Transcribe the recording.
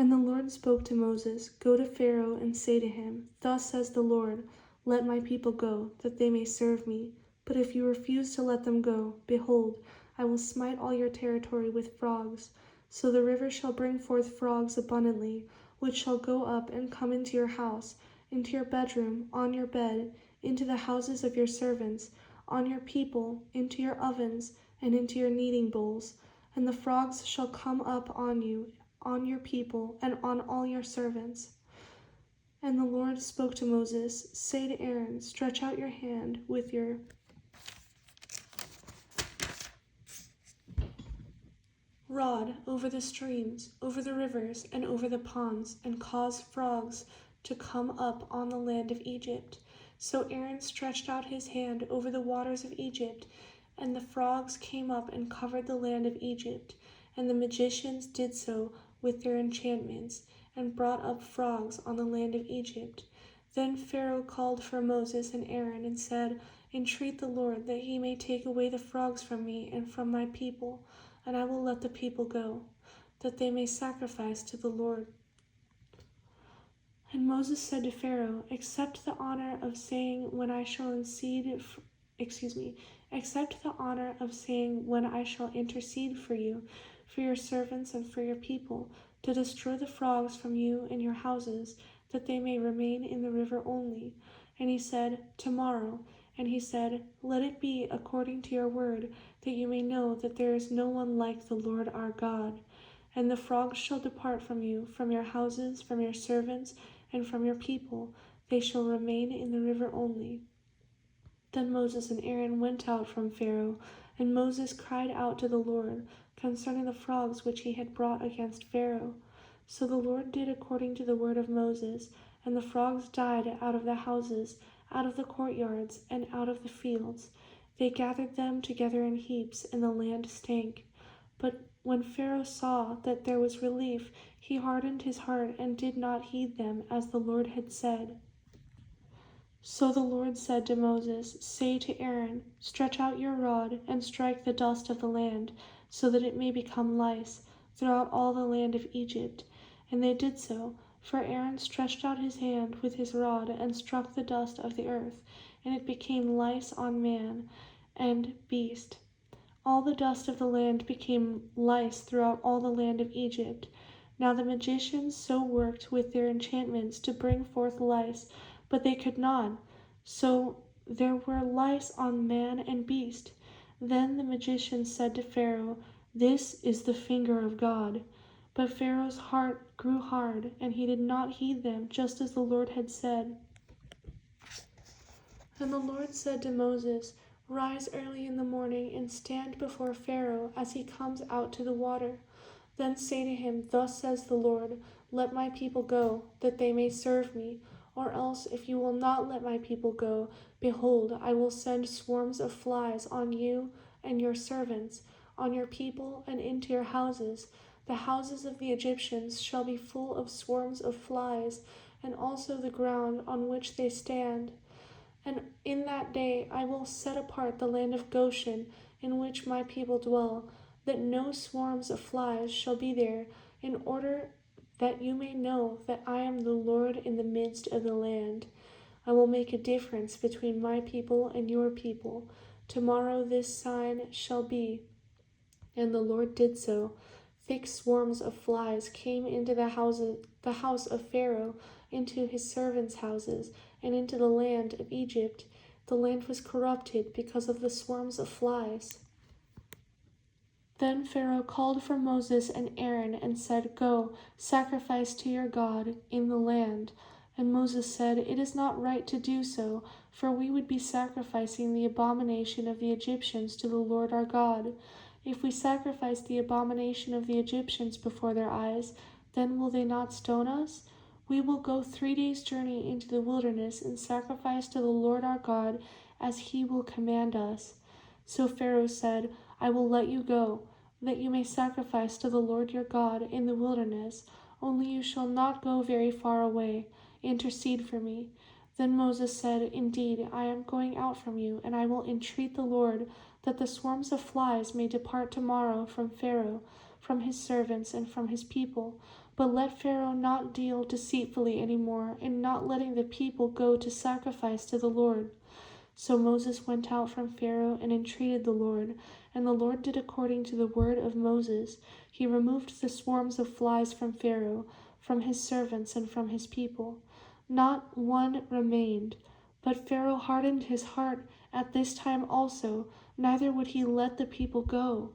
And the Lord spoke to Moses, Go to Pharaoh and say to him, Thus says the Lord, Let my people go, that they may serve me. But if you refuse to let them go, behold, I will smite all your territory with frogs. So the river shall bring forth frogs abundantly, which shall go up and come into your house, into your bedroom, on your bed, into the houses of your servants, on your people, into your ovens, and into your kneading bowls. And the frogs shall come up on you, on your people, and on all your servants. And the Lord spoke to Moses, Say to Aaron, Stretch out your hand with your rod over the streams, over the rivers, and over the ponds, and cause frogs to come up on the land of Egypt. So Aaron stretched out his hand over the waters of Egypt, and the frogs came up and covered the land of Egypt. And the magicians did so with their enchantments, and brought up frogs on the land of Egypt. Then Pharaoh called for Moses and Aaron, and said, Entreat the Lord that he may take away the frogs from me and from my people, and I will let the people go, that they may sacrifice to the Lord. And Moses said to Pharaoh, Accept the honor of saying when I shall intercede for you, for your servants and for your people, to destroy the frogs from you and your houses, that they may remain in the river only. And he said, Tomorrow. And he said, Let it be according to your word, that you may know that there is no one like the Lord our God. And the frogs shall depart from you, from your houses, from your servants, and from your people. They shall remain in the river only. Then Moses and Aaron went out from Pharaoh, and Moses cried out to the Lord concerning the frogs which he had brought against Pharaoh. So the Lord did according to the word of Moses, and the frogs died out of the houses, out of the courtyards, and out of the fields. They gathered them together in heaps, and the land stank. But when Pharaoh saw that there was relief, he hardened his heart and did not heed them, as the Lord had said. So the Lord said to Moses, Say to Aaron, Stretch out your rod and strike the dust of the land, so that it may become lice throughout all the land of Egypt. And they did so, for Aaron stretched out his hand with his rod and struck the dust of the earth, and it became lice on man and beast. All the dust of the land became lice throughout all the land of Egypt. Now the magicians so worked with their enchantments to bring forth lice, but they could not. So there were lice on man and beast. Then the magicians said to Pharaoh, This is the finger of God. But Pharaoh's heart grew hard, and he did not heed them, just as the Lord had said. And the Lord said to Moses, Rise early in the morning and stand before Pharaoh as he comes out to the water. Then say to him, Thus says the Lord, Let my people go, that they may serve me. Or else, if you will not let my people go, behold, I will send swarms of flies on you and your servants, on your people and into your houses. The houses of the Egyptians shall be full of swarms of flies, and also the ground on which they stand. And in that day I will set apart the land of Goshen, in which my people dwell, that no swarms of flies shall be there, in order that you may know that I am the Lord in the midst of the land. I will make a difference between my people and your people. Tomorrow this sign shall be. And the Lord did so. Thick swarms of flies came into the house of Pharaoh, into his servants' houses, and into the land of Egypt. The land was corrupted because of the swarms of flies. Then Pharaoh called for Moses and Aaron and said, Go, sacrifice to your God in the land. And Moses said, It is not right to do so, for we would be sacrificing the abomination of the Egyptians to the Lord our God. If we sacrifice the abomination of the Egyptians before their eyes, then will they not stone us? We will go 3 days' journey into the wilderness and sacrifice to the Lord our God as he will command us. So Pharaoh said, I will let you go, that you may sacrifice to the Lord your God in the wilderness. Only you shall not go very far away. Intercede for me. Then Moses said, Indeed, I am going out from you, and I will entreat the Lord that the swarms of flies may depart tomorrow from Pharaoh, from his servants and from his people. But let Pharaoh not deal deceitfully any more in not letting the people go to sacrifice to the Lord." So Moses went out from Pharaoh and entreated the Lord, and the Lord did according to the word of Moses. He removed the swarms of flies from Pharaoh, from his servants, and from his people. Not one remained. But Pharaoh hardened his heart at this time also, neither would he let the people go.